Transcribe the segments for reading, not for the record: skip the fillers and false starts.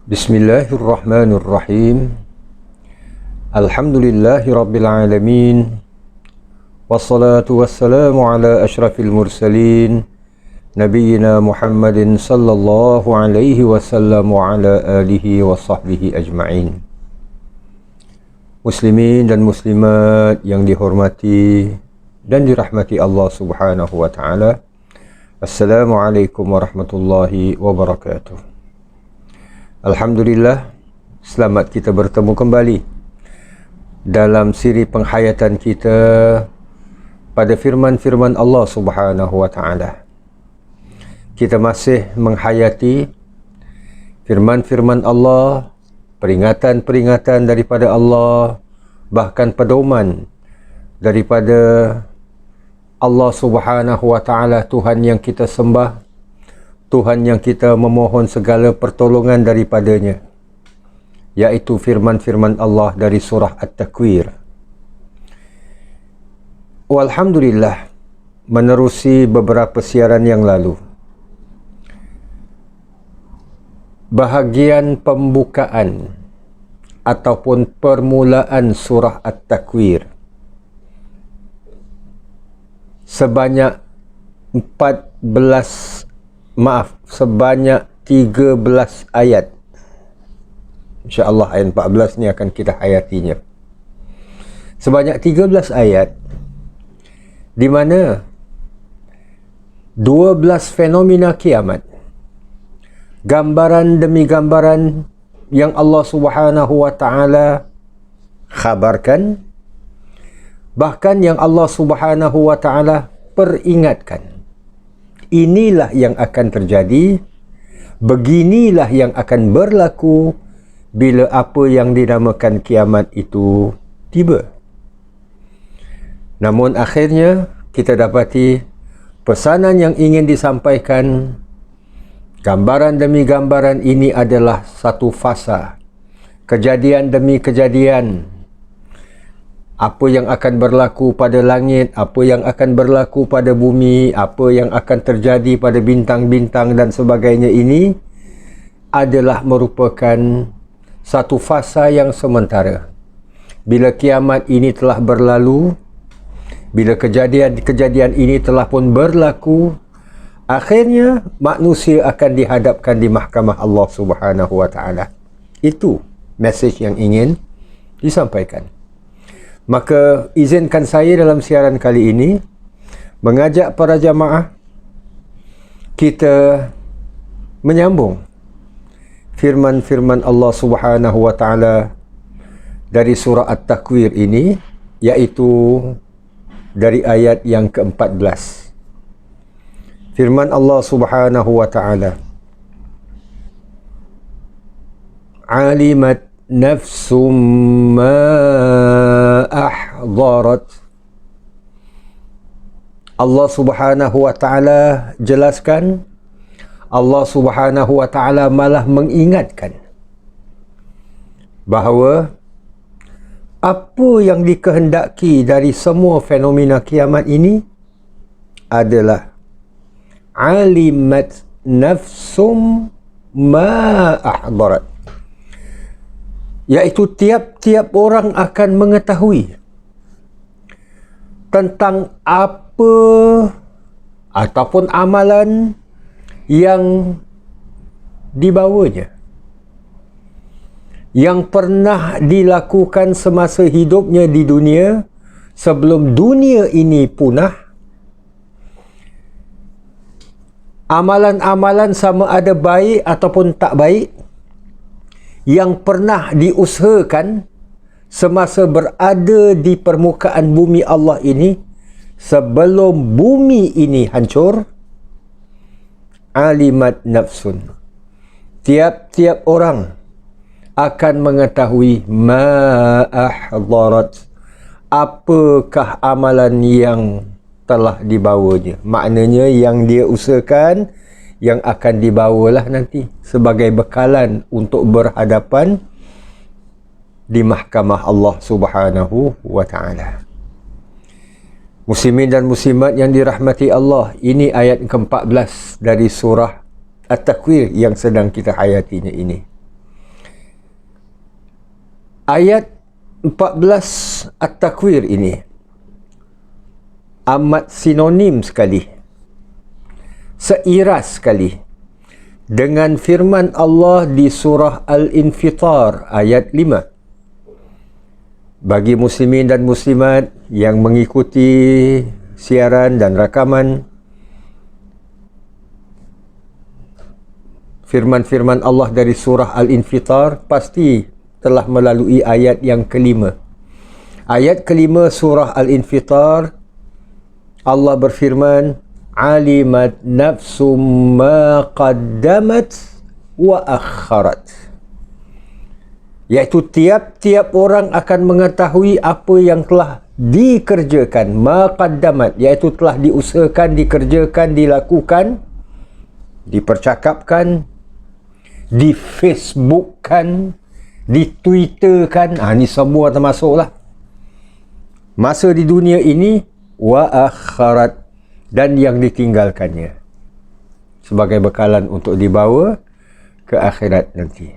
Bismillahirrahmanirrahim. Alhamdulillahi rabbil alamin. Wassalatu wassalamu ala asyrafil mursalin Nabiyyina Muhammadin sallallahu alaihi wasallam wa ala alihi wa sahbihi ajma'in. Muslimin dan muslimat yang dihormati dan dirahmati Allah subhanahu wa ta'ala. Assalamualaikum warahmatullahi wabarakatuh. Alhamdulillah, selamat kita bertemu kembali dalam siri penghayatan kita pada firman-firman Allah subhanahu wa ta'ala. Kita masih menghayati firman-firman Allah, peringatan-peringatan daripada Allah, bahkan pedoman daripada Allah subhanahu wa ta'ala, Tuhan yang kita sembah, Tuhan yang kita memohon segala pertolongan daripadanya, yaitu firman-firman Allah dari surah At-Takwir. Walhamdulillah, menerusi beberapa siaran yang lalu, bahagian pembukaan ataupun permulaan surah At-Takwir sebanyak 13 ayat. InsyaAllah ayat 14 ni akan kita hayatinya. Sebanyak 13 ayat di mana 12 fenomena kiamat, gambaran demi gambaran yang Allah subhanahu wa ta'ala khabarkan, bahkan yang Allah subhanahu wa ta'ala peringatkan. Inilah yang akan terjadi, beginilah yang akan berlaku bila apa yang dinamakan kiamat itu tiba. Namun akhirnya kita dapati pesanan yang ingin disampaikan, gambaran demi gambaran ini adalah satu fasa, kejadian demi kejadian. Apa yang akan berlaku pada langit, apa yang akan berlaku pada bumi, apa yang akan terjadi pada bintang-bintang dan sebagainya, ini adalah merupakan satu fasa yang sementara. Bila kiamat ini telah berlalu, bila kejadian-kejadian ini telah pun berlaku, akhirnya manusia akan dihadapkan di mahkamah Allah subhanahu wa ta'ala. Itu mesej yang ingin disampaikan. Maka izinkan saya dalam siaran kali ini mengajak para jamaah kita menyambung firman-firman Allah subhanahu wa ta'ala dari surah At-Takwir ini, iaitu dari ayat yang ke-14. Firman Allah subhanahu wa ta'ala, alimat nafsum ma ahdarat. Allah subhanahu wa ta'ala jelaskan, Allah subhanahu wa ta'ala malah mengingatkan bahawa apa yang dikehendaki dari semua fenomena kiamat ini adalah alimat nafsum ma ahdarat, iaitu tiap-tiap orang akan mengetahui tentang apa ataupun amalan yang dibawanya, yang pernah dilakukan semasa hidupnya di dunia sebelum dunia ini punah. Amalan-amalan sama ada baik ataupun tak baik yang pernah diusahakan semasa berada di permukaan bumi Allah ini sebelum bumi ini hancur. Alimat nafsun, tiap-tiap orang akan mengetahui ma ahdarat, apakah amalan yang telah dibawanya. Maknanya yang dia usahakan, yang akan dibawalah nanti sebagai bekalan untuk berhadapan di mahkamah Allah subhanahu wa ta'ala. Muslimin dan muslimat yang dirahmati Allah, ini ayat ke-14 dari surah At-Takwir yang sedang kita hayatinya ini. Ayat 14 At-Takwir ini amat sinonim sekali, seiras sekali dengan firman Allah di surah Al-Infitar ayat 5. Bagi muslimin dan muslimat yang mengikuti siaran dan rakaman, firman-firman Allah dari surah Al-Infitar pasti telah melalui ayat yang kelima. Ayat kelima surah Al-Infitar, Allah berfirman, alimat nafsum ma qaddamat wa akharat. Iaitu tiap-tiap orang akan mengetahui apa yang telah dikerjakan, ma qaddamat, iaitu telah diusahakan, dikerjakan, dilakukan, dipercakapkan, di Facebookkan, di Twitterkan. Ini semua termasuklah masa di dunia ini, wa akharat, dan yang ditinggalkannya sebagai bekalan untuk dibawa ke akhirat nanti.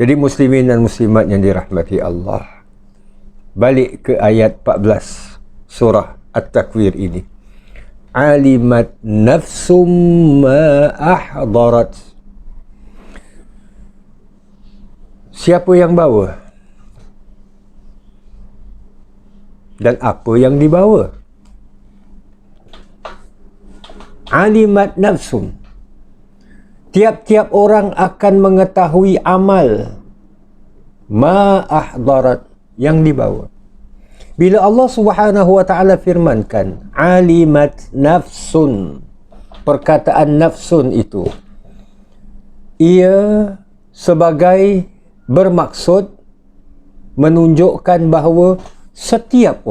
Jadi muslimin dan muslimat yang dirahmati Allah, balik ke ayat 14 surah At-Takwir ini. Alimat nafsum ma ahdarat. Siapa yang bawa? Dan apa yang dibawa? Alimat nafsum. Tiap-tiap orang akan mengetahui amal ma ahdarat, yang dibawa. Bila Allah Subhanahu wa taala firmankan alimat nafsun, perkataan nafsun itu ia sebagai bermaksud menunjukkan bahawa setiap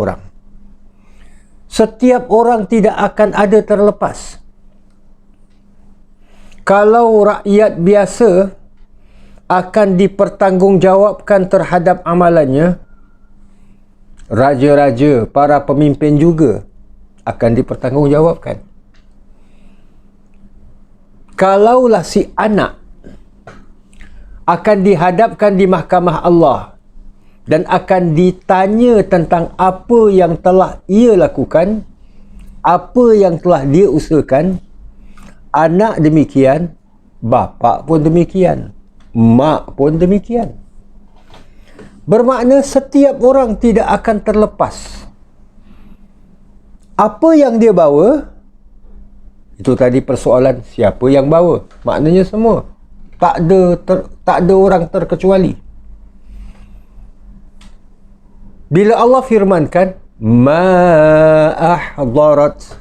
orang tidak akan ada terlepas. Kalau rakyat biasa akan dipertanggungjawabkan terhadap amalannya, raja-raja, para pemimpin juga akan dipertanggungjawabkan. Kalaulah si anak akan dihadapkan di mahkamah Allah dan akan ditanya tentang apa yang telah ia lakukan, apa yang telah dia usahakan, anak demikian, bapa pun demikian, mak pun demikian. Bermakna setiap orang tidak akan terlepas. Apa yang dia bawa, itu tadi persoalan siapa yang bawa. Maknanya semua. Tak ada orang terkecuali. Bila Allah firmankan ma ahdarat,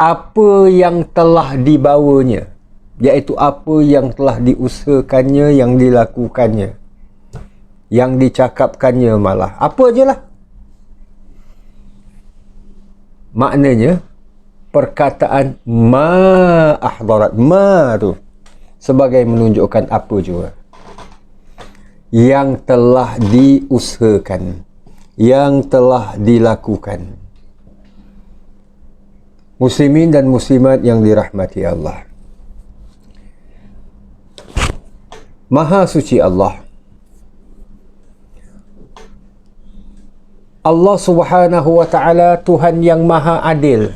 apa yang telah dibawanya, iaitu apa yang telah diusahakannya, yang dilakukannya, yang dicakapkannya, malah apa ajalah. Maknanya perkataan ma ahdarat, ma tu sebagai menunjukkan apa juga yang telah diusahakan, yang telah dilakukan. Muslimin dan muslimat yang dirahmati Allah, Maha suci Allah. Allah Subhanahu wa taala Tuhan yang maha adil,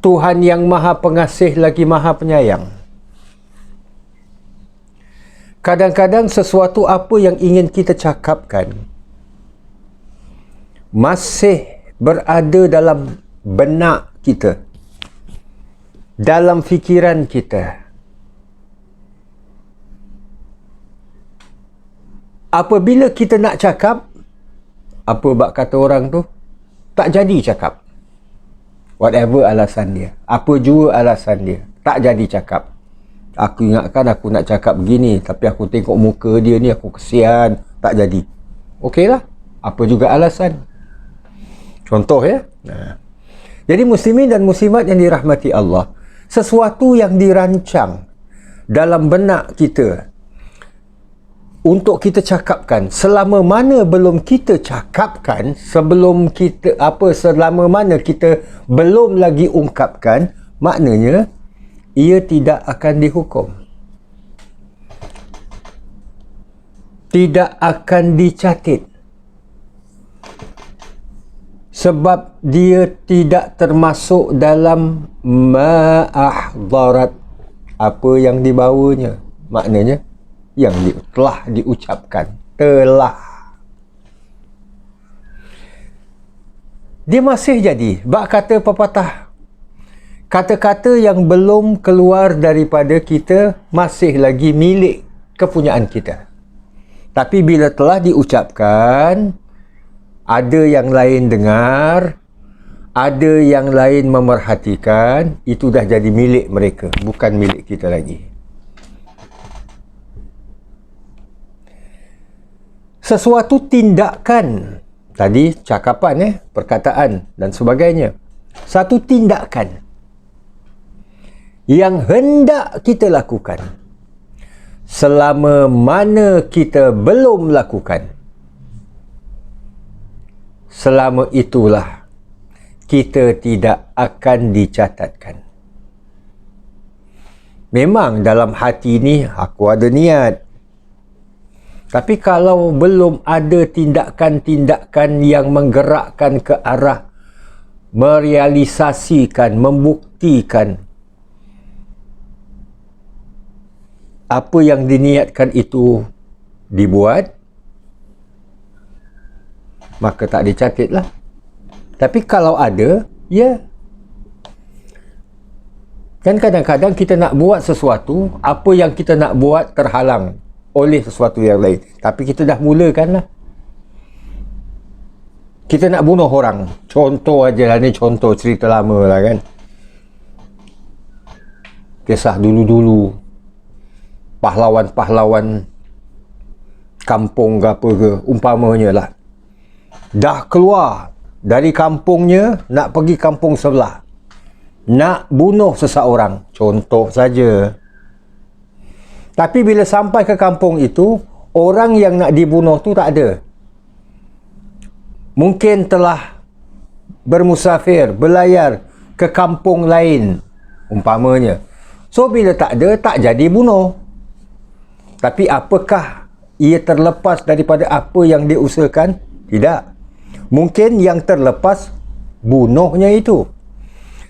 Tuhan yang maha pengasih lagi maha penyayang. Kadang-kadang sesuatu apa yang ingin kita cakapkan masih berada dalam benak kita, dalam fikiran kita. Apabila kita nak cakap, apa bak kata orang tu, tak jadi cakap. Whatever alasan dia, apa jua alasan dia, tak jadi cakap. Aku ingatkan aku nak cakap begini, tapi aku tengok muka dia ni, aku kesian, tak jadi. Okeylah, apa juga alasan. Contoh ya. Jadi muslimin dan muslimat yang dirahmati Allah, sesuatu yang dirancang dalam benak kita untuk kita cakapkan, selama mana belum kita cakapkan, selama mana kita belum lagi ungkapkan, maknanya ia tidak akan dihukum. tidak akan dicatat, sebab dia tidak termasuk dalam ma'ahdarat, apa yang dibawanya, maknanya yang telah diucapkan, telah. Dia masih jadi, bak kata pepatah, kata-kata yang belum keluar daripada kita masih lagi milik kepunyaan kita. Tapi bila telah diucapkan, ada yang lain dengar, ada yang lain memerhatikan, itu dah jadi milik mereka, bukan milik kita lagi. Sesuatu tindakan, tadi cakapan, perkataan dan sebagainya. Satu tindakan yang hendak kita lakukan, selama mana kita belum lakukan, selama itulah kita tidak akan dicatatkan. Memang dalam hati ni aku ada niat, tapi kalau belum ada tindakan-tindakan yang menggerakkan ke arah merealisasikan, membuktikan apa yang diniatkan itu dibuat, maka tak dicatat lah. Tapi kalau ada, ya. Kan kadang-kadang kita nak buat sesuatu, apa yang kita nak buat terhalang oleh sesuatu yang lain. Tapi kita dah mulakan lah. Kita nak bunuh orang. Contoh aja lah, ni contoh cerita lama lah kan. Kisah dulu-dulu. Pahlawan-pahlawan kampung ke apa ke, umpamanya lah. Dah keluar dari kampungnya, nak pergi kampung sebelah. Nak bunuh seseorang. Contoh saja. Tapi bila sampai ke kampung itu, orang yang nak dibunuh tu tak ada. Mungkin telah bermusafir, berlayar ke kampung lain, umpamanya. So, bila tak ada, tak jadi bunuh. Tapi apakah ia terlepas daripada apa yang dia usahakan? Tidak. Mungkin yang terlepas bunuhnya itu.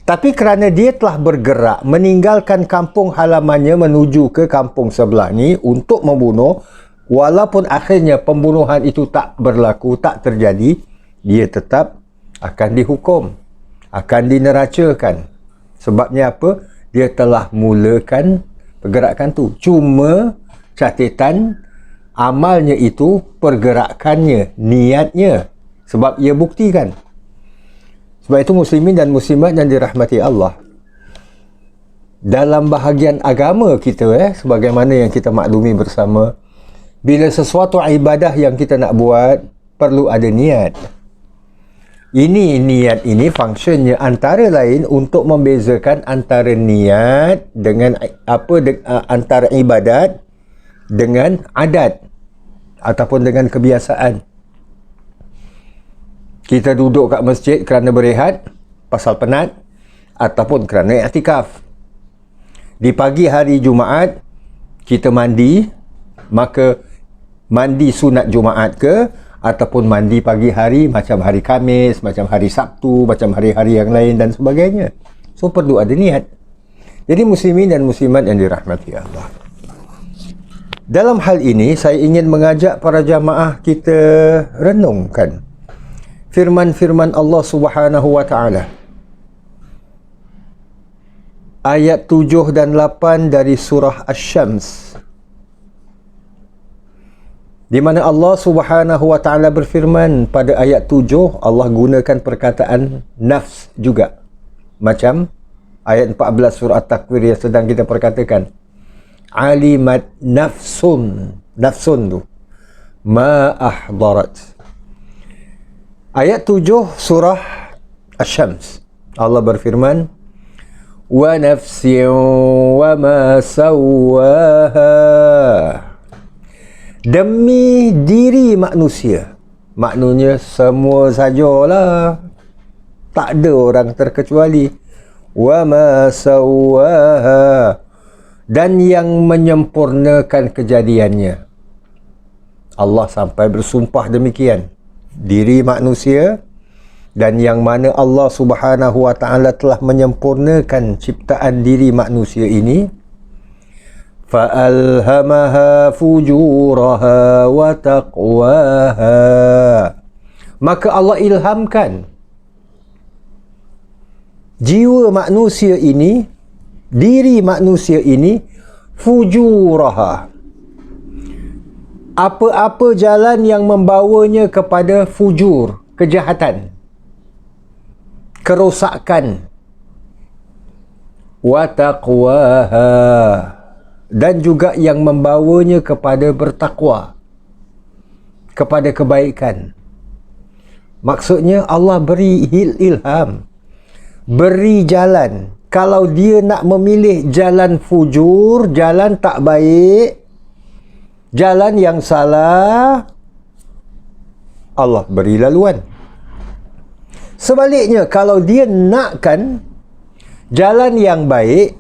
Tapi kerana dia telah bergerak meninggalkan kampung halamannya menuju ke kampung sebelah ni untuk membunuh, walaupun akhirnya pembunuhan itu tak berlaku, tak terjadi, dia tetap akan dihukum, akan dineracakan. Sebabnya apa? Dia telah mulakan pergerakan tu. Cuma catatan amalnya itu, pergerakannya, niatnya, sebab ia buktikan. Sebab itu muslimin dan muslimat yang dirahmati Allah, dalam bahagian agama kita, sebagaimana yang kita maklumi bersama, bila sesuatu ibadah yang kita nak buat, perlu ada niat. Niat ini fungsinya antara lain untuk membezakan antara niat dengan antara ibadat dengan adat ataupun dengan kebiasaan. Kita duduk kat masjid kerana berehat, pasal penat, ataupun kerana iktikaf. Di pagi hari Jumaat, kita mandi, maka mandi sunat Jumaat ke, ataupun mandi pagi hari macam hari Khamis, macam hari Sabtu, macam hari-hari yang lain dan sebagainya. So, perlu ada niat. Jadi, muslimin dan muslimat yang dirahmati Allah, dalam hal ini, saya ingin mengajak para jamaah kita renungkan firman-firman Allah Subhanahu wa Ta'ala. Ayat 7 dan 8 dari surah Asy-Syams, di mana Allah Subhanahu wa Ta'ala berfirman pada ayat 7, Allah gunakan perkataan nafs juga. Macam ayat 14 surah At-Takwir yang sedang kita perkatakan. Alimat nafsun. Nafsun tu ma ahdarat. Ayat 7 surah Asy-Syams, Allah berfirman, wa nafsin wa ma sawwaha, demi diri manusia. Maknanya semua sajalah, tak ada orang terkecuali. Wa ma sawwaha, dan yang menyempurnakan kejadiannya. Allah sampai bersumpah demikian. Diri manusia, dan yang mana Allah Subhanahu wa taala telah menyempurnakan ciptaan diri manusia ini, fa'alhamaha fujuraha wa taqwaha, maka Allah ilhamkan jiwa manusia ini, diri manusia ini, fujuraha, apa-apa jalan yang membawanya kepada fujur, kejahatan, kerosakan, wa taqwaha, dan juga yang membawanya kepada bertakwa, kepada kebaikan. Maksudnya Allah beri ilham, beri jalan. Kalau dia nak memilih jalan fujur, jalan tak baik, jalan yang salah, Allah beri laluan. Sebaliknya, kalau dia nakkan jalan yang baik,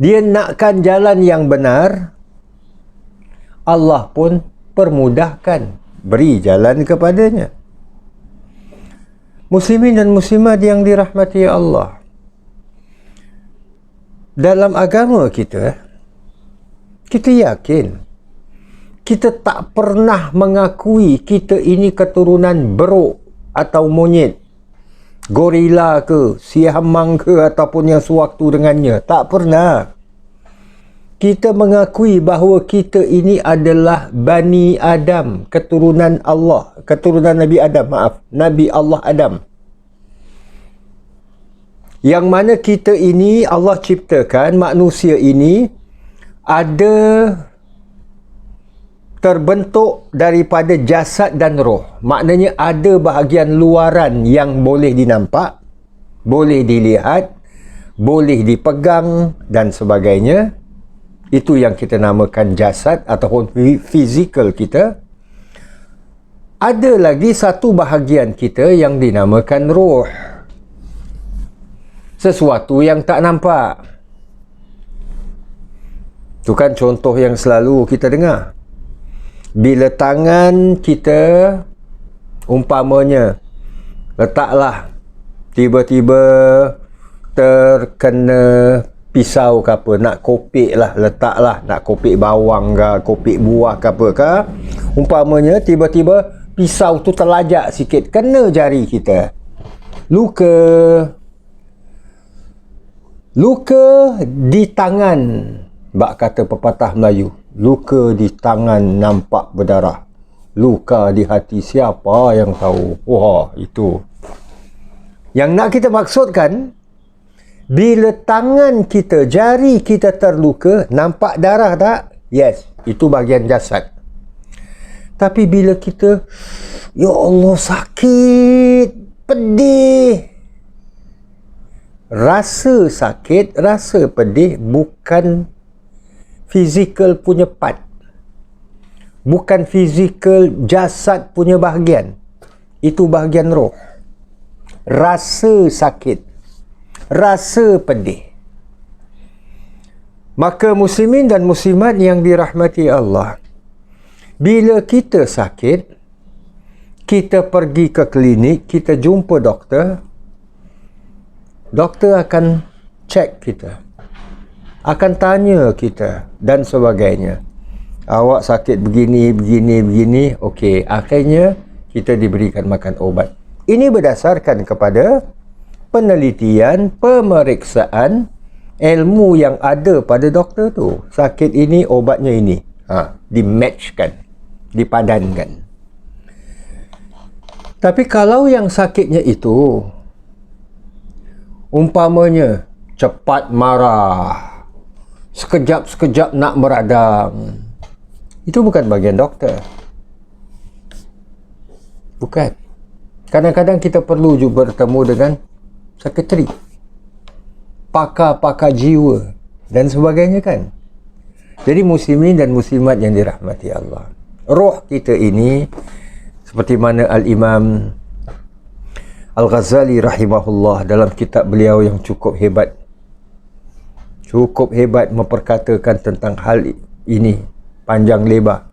dia nakkan jalan yang benar, Allah pun permudahkan, beri jalan kepadanya. Muslimin dan muslimat yang dirahmati Allah, dalam agama kita, kita yakin, kita tak pernah mengakui kita ini keturunan beruk atau monyet, gorila ke, siamang ke, ataupun yang sewaktu dengannya. Tak pernah. Kita mengakui bahawa kita ini adalah Bani Adam, keturunan Allah, keturunan Nabi Adam, Nabi Allah Adam. Yang mana kita ini, Allah ciptakan manusia ini ada terbentuk daripada jasad dan roh. Maknanya ada bahagian luaran yang boleh dinampak, boleh dilihat, boleh dipegang dan sebagainya. Itu yang kita namakan jasad ataupun fizikal kita. Ada lagi satu bahagian kita yang dinamakan roh. Sesuatu yang tak nampak. Itu kan contoh yang selalu kita dengar. Bila tangan kita, umpamanya, letaklah, tiba-tiba terkena pisau ke apa, nak kopik lah, letaklah, nak kopik bawang ke, kopik buah ke apa ke, umpamanya, tiba-tiba pisau tu terlajak sikit, kena jari kita. Luka di tangan, bak kata pepatah Melayu, luka di tangan nampak berdarah, luka di hati siapa yang tahu. Wah, itu yang nak kita maksudkan. Bila tangan kita, jari kita terluka, nampak darah tak? Yes, itu bahagian jasad. Tapi bila kita, ya Allah, sakit, pedih, rasa sakit, rasa pedih bukan fizikal punya part, bukan fizikal jasad punya bahagian, itu bahagian roh. Rasa sakit, rasa pedih. Maka muslimin dan muslimat yang dirahmati Allah, bila kita sakit, kita pergi ke klinik, kita jumpa doktor, doktor akan cek kita, akan tanya kita dan sebagainya. Awak sakit begini, okey, akhirnya kita diberikan makan obat. Ini berdasarkan kepada penelitian, pemeriksaan, ilmu yang ada pada doktor tu. Sakit ini, obatnya ini. Dimatchkan, dipadankan. Tapi kalau yang sakitnya itu, umpamanya cepat marah, sekejap-sekejap nak meradang, itu bukan bahagian doktor. Bukan. Kadang-kadang kita perlu juga bertemu dengan sekretari, pakar-pakar jiwa dan sebagainya kan. Jadi muslimin dan muslimat yang dirahmati Allah, roh kita ini, seperti mana Al-Imam Al-Ghazali rahimahullah dalam kitab beliau yang cukup hebat memperkatakan tentang hal ini panjang lebar.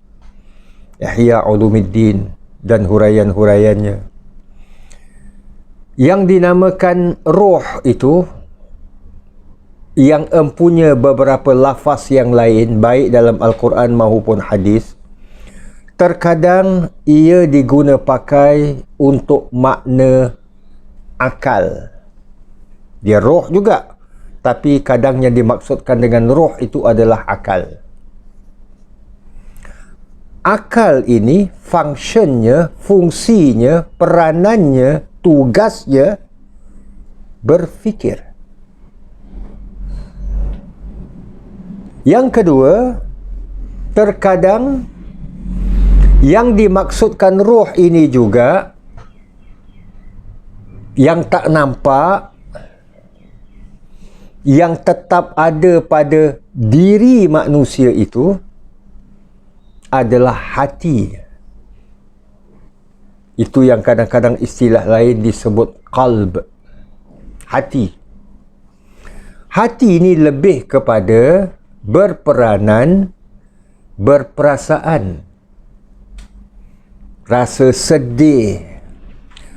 Ihya Ulumuddin dan huraian-huraiannya. Yang dinamakan roh itu, yang empunya beberapa lafaz yang lain, baik dalam Al-Quran maupun hadis, terkadang ia diguna pakai untuk makna akal. Dia roh juga, tapi kadang yang dimaksudkan dengan roh itu adalah akal. Akal ini fungsinya, peranannya, tugasnya berfikir. Yang kedua, terkadang yang dimaksudkan roh ini juga yang tak nampak, yang tetap ada pada diri manusia itu adalah hati. Itu yang kadang-kadang istilah lain disebut qalb. Hati. Hati ini lebih kepada berperanan, berperasaan. Rasa sedih,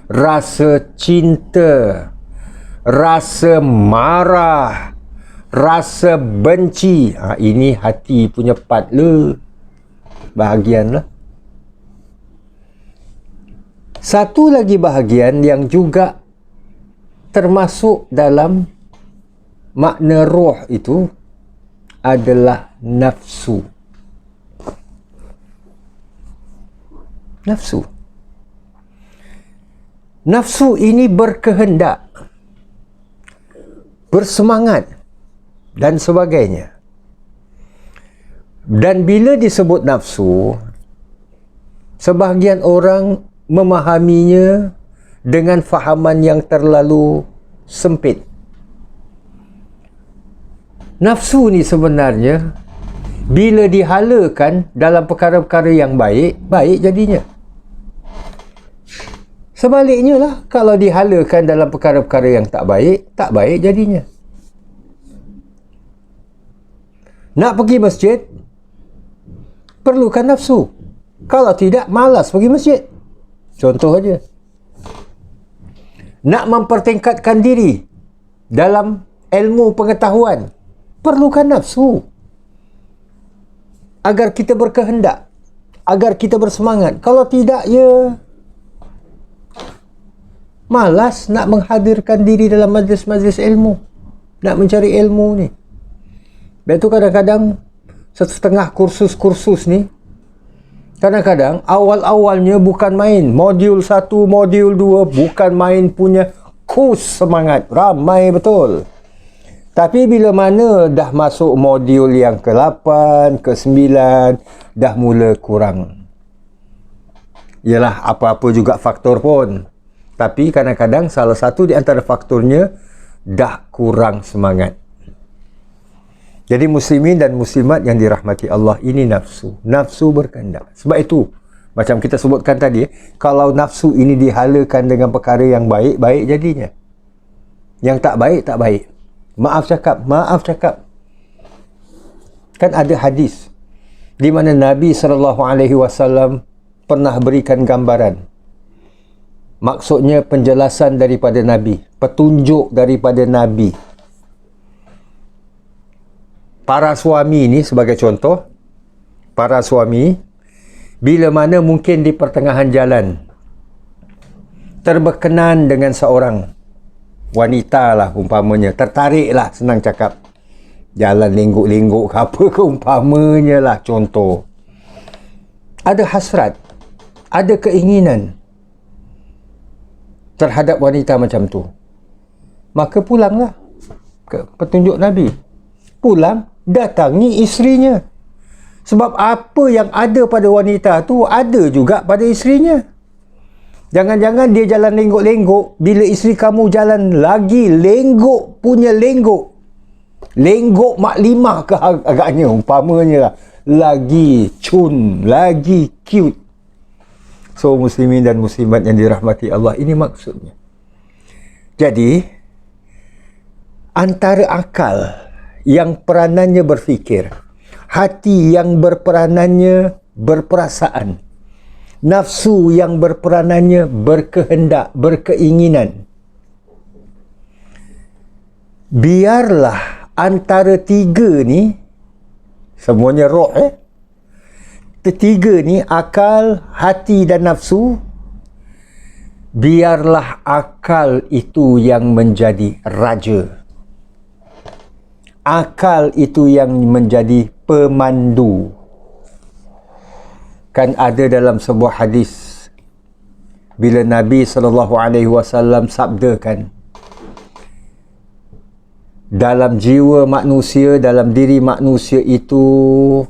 rasa cinta, rasa marah, rasa benci. Ini hati punya part le. Bahagian lah. Satu lagi bahagian yang juga termasuk dalam makna roh itu adalah nafsu. Nafsu. Nafsu ini berkehendak, bersemangat dan sebagainya. Dan bila disebut nafsu, sebahagian orang memahaminya dengan fahaman yang terlalu sempit. Nafsu ni sebenarnya bila dihalakan dalam perkara-perkara yang baik, baik jadinya. Sebaliknya lah, kalau dihalakan dalam perkara-perkara yang tak baik, tak baik jadinya. Nak pergi masjid, perlukan nafsu. Kalau tidak, malas pergi masjid. Contoh aja. Nak mempertingkatkan diri dalam ilmu pengetahuan, perlukan nafsu. Agar kita berkehendak, agar kita bersemangat. Kalau tidak, ya malas nak menghadirkan diri dalam majlis-majlis ilmu, nak mencari ilmu ni. Lepas tu kadang-kadang setengah kursus-kursus ni, kadang-kadang awal-awalnya bukan main. Modul 1, modul 2, bukan main punya kurs semangat. Ramai betul. Tapi bila mana dah masuk modul yang ke-8, ke-9, dah mula kurang. Yalah, apa-apa juga faktor pun. Tapi kadang-kadang salah satu di antara faktornya dah kurang semangat. Jadi muslimin dan muslimat yang dirahmati Allah, ini nafsu. Nafsu berkehendak. Sebab itu, macam kita sebutkan tadi, kalau nafsu ini dihalakan dengan perkara yang baik, baik jadinya. Yang tak baik, tak baik. Maaf cakap. Kan ada hadis di mana Nabi SAW pernah berikan gambaran. Maksudnya penjelasan daripada Nabi, petunjuk daripada Nabi. Para suami ni sebagai contoh, para suami bila mana mungkin di pertengahan jalan terberkenan dengan seorang wanita lah umpamanya, tertarik lah, senang cakap, jalan lengguk-lengguk ke apa ke umpamanya lah, contoh. Ada hasrat, ada keinginan terhadap wanita macam tu, maka pulanglah ke petunjuk Nabi. Pulang, datangi isterinya. Sebab apa yang ada pada wanita tu ada juga pada isterinya. Jangan-jangan dia jalan lengguk-lengguk, bila isteri kamu jalan lagi lengguk punya lengguk. Lengguk maklimah ke agaknya umpamanya lah. Lagi cun, lagi cute. So muslimin dan muslimat yang dirahmati Allah, ini maksudnya. Jadi antara akal yang peranannya berfikir, hati yang berperanannya berperasaan, nafsu yang berperanannya berkehendak, berkeinginan. Biarlah antara tiga ni, semuanya roh Ketiga ni, akal, hati dan nafsu, biarlah akal itu yang menjadi raja. Akal itu yang menjadi pemandu. Kan ada dalam sebuah hadis, bila Nabi SAW sabdakan, dalam jiwa manusia, dalam diri manusia itu,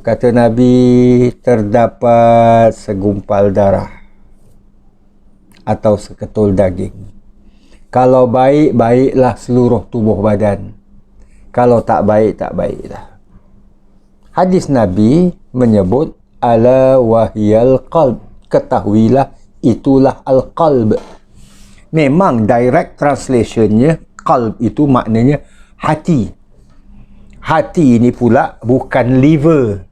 kata Nabi, terdapat segumpal darah atau seketul daging. Kalau baik, baiklah seluruh tubuh badan. Kalau tak baik, tak baiklah. Hadis Nabi menyebut, ala wahiyal qalb. Ketahuilah, itulah al-qalb. Memang direct translationnya, qalb itu maknanya hati. Hati ini pula bukan liver.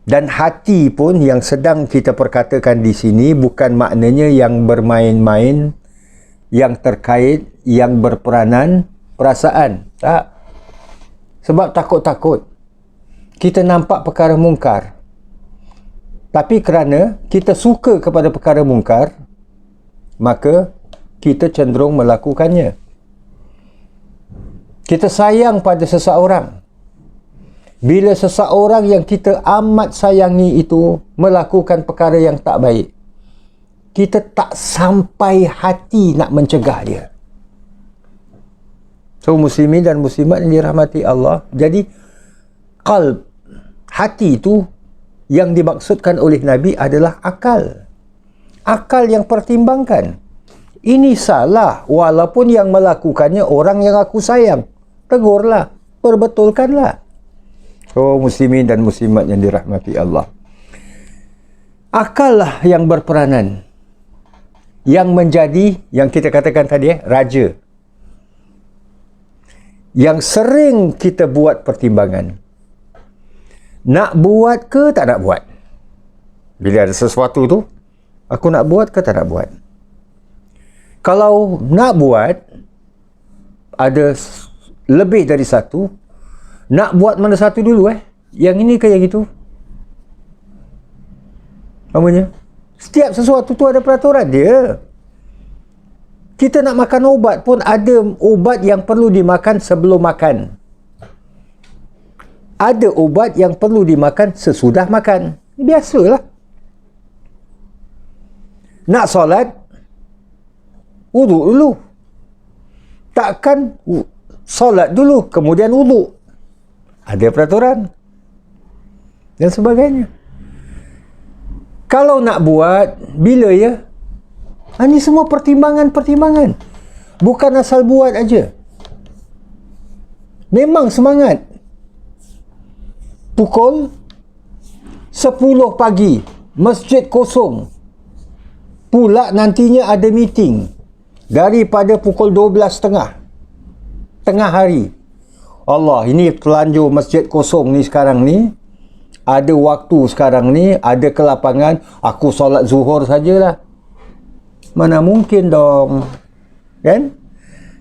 Dan hati pun yang sedang kita perkatakan di sini bukan maknanya yang bermain-main, yang terkait, yang berperanan, perasaan. Tak. Sebab takut-takut kita nampak perkara mungkar. Tapi kerana kita suka kepada perkara mungkar, maka kita cenderung melakukannya. Kita sayang pada seseorang. Bila seseorang yang kita amat sayangi itu melakukan perkara yang tak baik, kita tak sampai hati nak mencegah dia. So, muslimin dan muslimat yang dirahmati Allah. Jadi, qalb, hati itu yang dimaksudkan oleh Nabi adalah akal. Akal yang pertimbangkan. Ini salah, walaupun yang melakukannya orang yang aku sayang. Tegurlah, perbetulkanlah. So, muslimin dan muslimat yang dirahmati Allah. Akal lah yang berperanan. Yang menjadi, yang kita katakan tadi, raja. Yang sering kita buat pertimbangan. Nak buat ke tak nak buat? Bila ada sesuatu tu, aku nak buat ke tak nak buat? Kalau nak buat, ada lebih dari satu, nak buat mana satu dulu Yang ini ke yang itu? Namanya, setiap sesuatu tu ada peraturan dia. Kita nak makan ubat pun ada ubat yang perlu dimakan sebelum makan. Ada ubat yang perlu dimakan sesudah makan. Biasalah. Nak solat, wuduk dulu. Takkan solat dulu, kemudian wuduk. Ada peraturan. Dan sebagainya. Kalau nak buat, bila ya? Ini semua pertimbangan-pertimbangan. Bukan asal buat aja. Memang semangat. Pukul 10 pagi, masjid kosong. Pula nantinya ada meeting. Daripada pukul 12.30. Tengah hari. Allah, ini terlanjur masjid kosong ni sekarang ni. Ada waktu sekarang ni, ada kelapangan. Aku solat zuhur sajalah. Mana mungkin dong. Kan?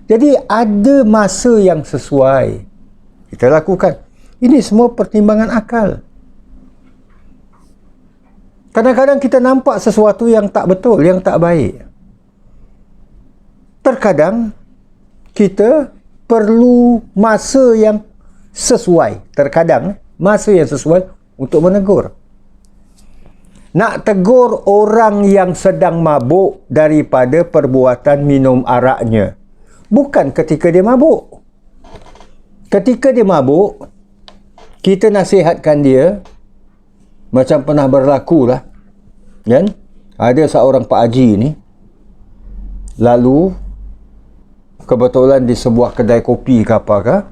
Jadi ada masa yang sesuai. Kita lakukan. Ini semua pertimbangan akal. Kadang-kadang kita nampak sesuatu yang tak betul, yang tak baik. Terkadang kita perlu masa yang sesuai. Terkadang masa yang sesuai untuk menegur. Nak tegur orang yang sedang mabuk daripada perbuatan minum araknya. Bukan ketika dia mabuk. Ketika dia mabuk, kita nasihatkan dia, macam pernah berlaku lah. Kan? Ada seorang Pak Haji ni, lalu kebetulan di sebuah kedai kopi ke apakah,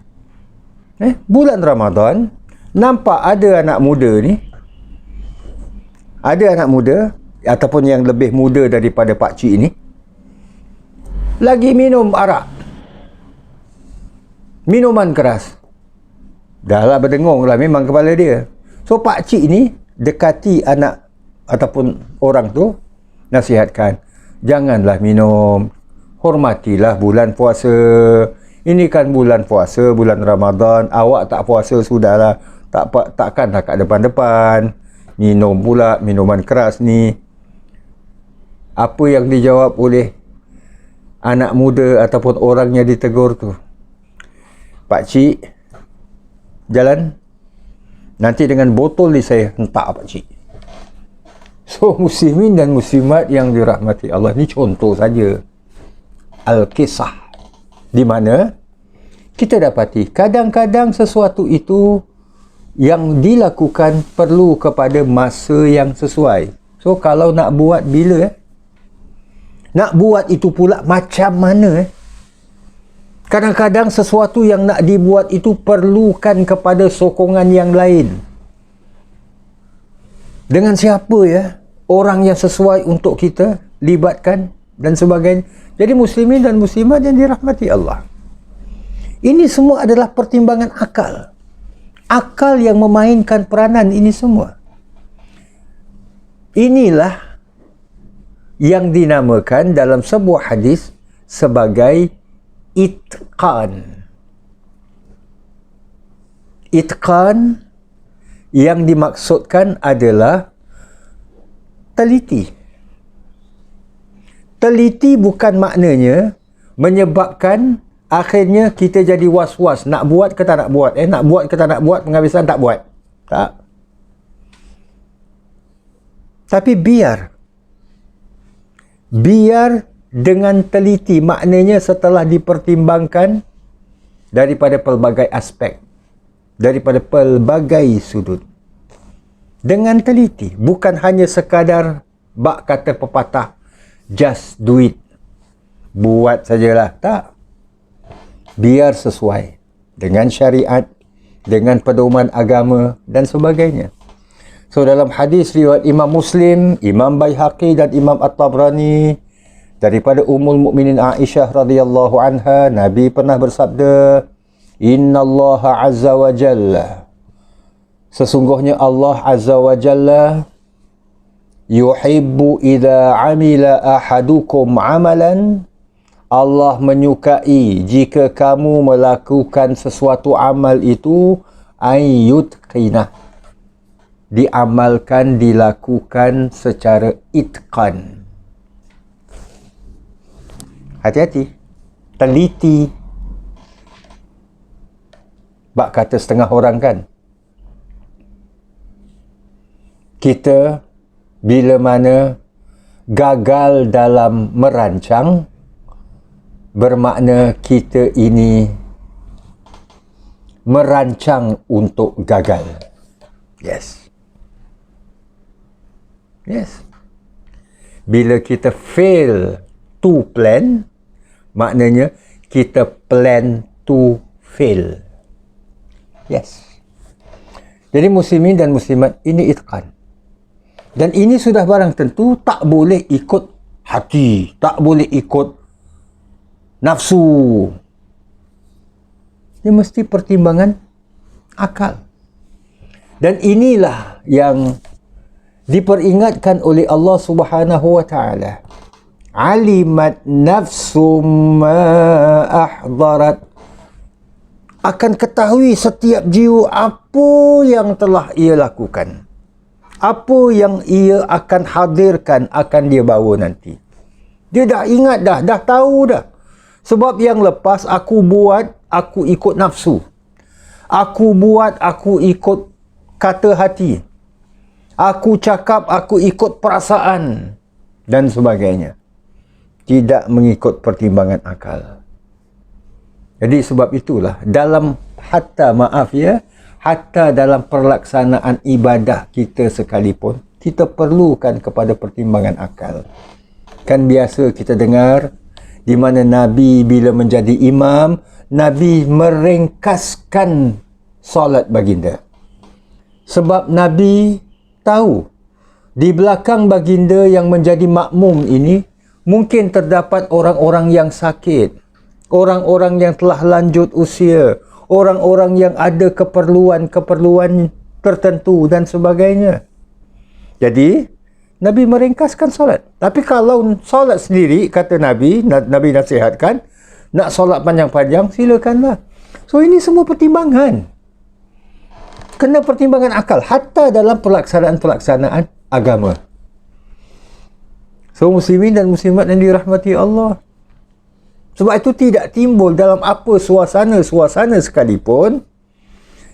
bulan Ramadan, nampak ada anak muda ni, ada anak muda, ataupun yang lebih muda daripada pakcik ni, lagi minum arak. Minuman keras. Dah lah berdengung lah memang kepala dia. So pakcik ni dekati anak ataupun orang tu nasihatkan, janganlah minum, hormatilah bulan puasa. Ini kan bulan puasa, bulan Ramadan, awak tak puasa sudahlah, takkanlah kat depan-depan minum pula minuman keras ni. Apa yang dijawab oleh anak muda ataupun orang yang ditegur tu? Pakcik, jalan, nanti dengan botol ni saya hentak pakcik. So, muslimin dan muslimat yang dirahmati Allah, ni contoh saja Al-Kisah, di mana kita dapati kadang-kadang sesuatu itu yang dilakukan perlu kepada masa yang sesuai. So, kalau nak buat bila? Nak buat itu pula macam mana? Kadang-kadang sesuatu yang nak dibuat itu perlukan kepada sokongan yang lain. Dengan siapa ya? Orang yang sesuai untuk kita libatkan dan sebagainya. Jadi muslimin dan muslimat yang dirahmati Allah, ini semua adalah pertimbangan akal. Akal yang memainkan peranan ini semua. Inilah yang dinamakan dalam sebuah hadis sebagai itqan. Itqan yang dimaksudkan adalah teliti. Teliti bukan maknanya menyebabkan akhirnya kita jadi was-was, nak buat ke tak nak buat, nak buat ke tak nak buat, penghabisan tak buat. Tak. Tapi biar dengan teliti, maknanya setelah dipertimbangkan daripada pelbagai aspek, daripada pelbagai sudut. Dengan teliti, bukan hanya sekadar bak kata pepatah, just do it, buat sajalah. Tak. Biar sesuai dengan syariat, dengan pedoman agama dan sebagainya. So, dalam hadis riwayat Imam Muslim, Imam Baihaqi dan Imam At-Tabrani, daripada Ummul Mukminin Aisyah radhiyallahu anha, Nabi pernah bersabda, Innallaha azza wa jalla, sesungguhnya Allah azza wa jalla, yuhibbu idza amila ahadukum amalan, Allah menyukai jika kamu melakukan sesuatu amal itu ayyutqinah, diamalkan, dilakukan secara itqan. Hati-hati, teliti. Bak kata setengah orang kan, kita bila mana gagal dalam merancang, bermakna kita ini merancang untuk gagal. Yes. Yes. Bila kita fail to plan, maknanya kita plan to fail. Yes. Jadi muslimin dan muslimat, ini itqan. Dan ini sudah barang tentu, tak boleh ikut hati, tak boleh ikut nafsu. Ini mesti pertimbangan akal. Dan inilah yang diperingatkan oleh Allah Subhanahu wa taala. Alimat nafsum ma ahdarat. Akan ketahui setiap jiwa apa yang telah ia lakukan. Apa yang ia akan hadirkan, akan dia bawa nanti. Dia dah ingat dah tahu dah. Sebab yang lepas aku buat, aku ikut nafsu. Aku buat, aku ikut kata hati. Aku cakap, aku ikut perasaan. Dan sebagainya. Tidak mengikut pertimbangan akal. Jadi sebab itulah, dalam hatta dalam pelaksanaan ibadah kita sekalipun, kita perlukan kepada pertimbangan akal. Kan biasa kita dengar, di mana Nabi bila menjadi imam, Nabi meringkaskan solat baginda. Sebab Nabi tahu, di belakang baginda yang menjadi makmum ini, mungkin terdapat orang-orang yang sakit, orang-orang yang telah lanjut usia, orang-orang yang ada keperluan-keperluan tertentu dan sebagainya. Jadi, Nabi meringkaskan solat. Tapi kalau solat sendiri, kata Nabi, Nabi nasihatkan, nak solat panjang-panjang, silakanlah. So, ini semua pertimbangan. Kena pertimbangan akal, hatta dalam pelaksanaan agama. So, muslimin dan muslimat yang dirahmati Allah. Sebab itu tidak timbul dalam apa suasana sekalipun,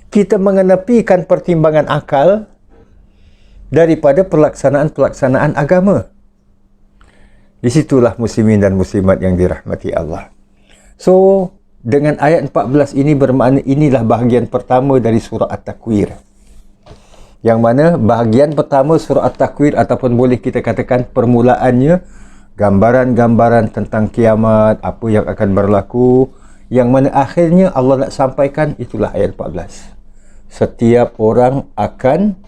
kita mengenepikan pertimbangan akal daripada pelaksanaan agama. Di situlah muslimin dan muslimat yang dirahmati Allah. So, dengan ayat 14 ini bermakna inilah bahagian pertama dari surah At-Takwir. Yang mana bahagian pertama surah At-Takwir, ataupun boleh kita katakan permulaannya, gambaran-gambaran tentang kiamat, apa yang akan berlaku, yang mana akhirnya Allah nak sampaikan, itulah ayat 14. Setiap orang akan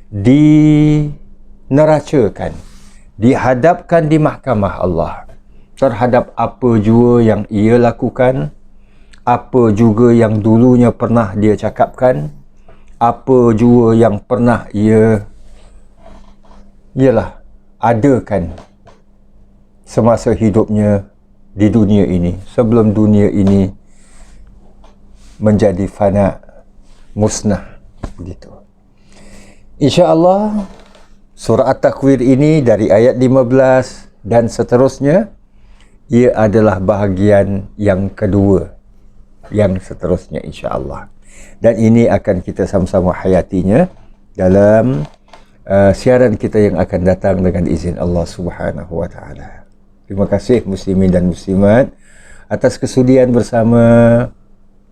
dineracakan, dihadapkan di mahkamah Allah terhadap apa jua yang ia lakukan, apa juga yang dulunya pernah dia cakapkan, apa jua yang pernah ia adakan semasa hidupnya di dunia ini, sebelum dunia ini menjadi fana, musnah, begitu. InsyaAllah surah At-Takwir ini dari ayat 15 dan seterusnya, ia adalah bahagian yang kedua yang seterusnya insyaAllah. Dan ini akan kita sama-sama hayatinya dalam siaran kita yang akan datang dengan izin Allah Subhanahu wa taala. Terima kasih muslimin dan muslimat atas kesudian bersama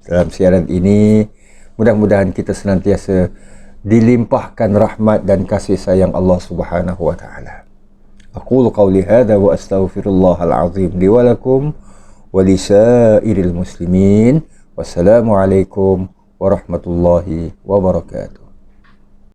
dalam siaran ini. Mudah-mudahan kita senantiasa dilimpahkan rahmat dan kasih sayang Allah Subhanahu wa taala. Aqulu qawli hadza wa astaghfirullahal azim li wa lakum wa lisairil muslimin. Wassalamu alaikum warahmatullahi wabarakatuh.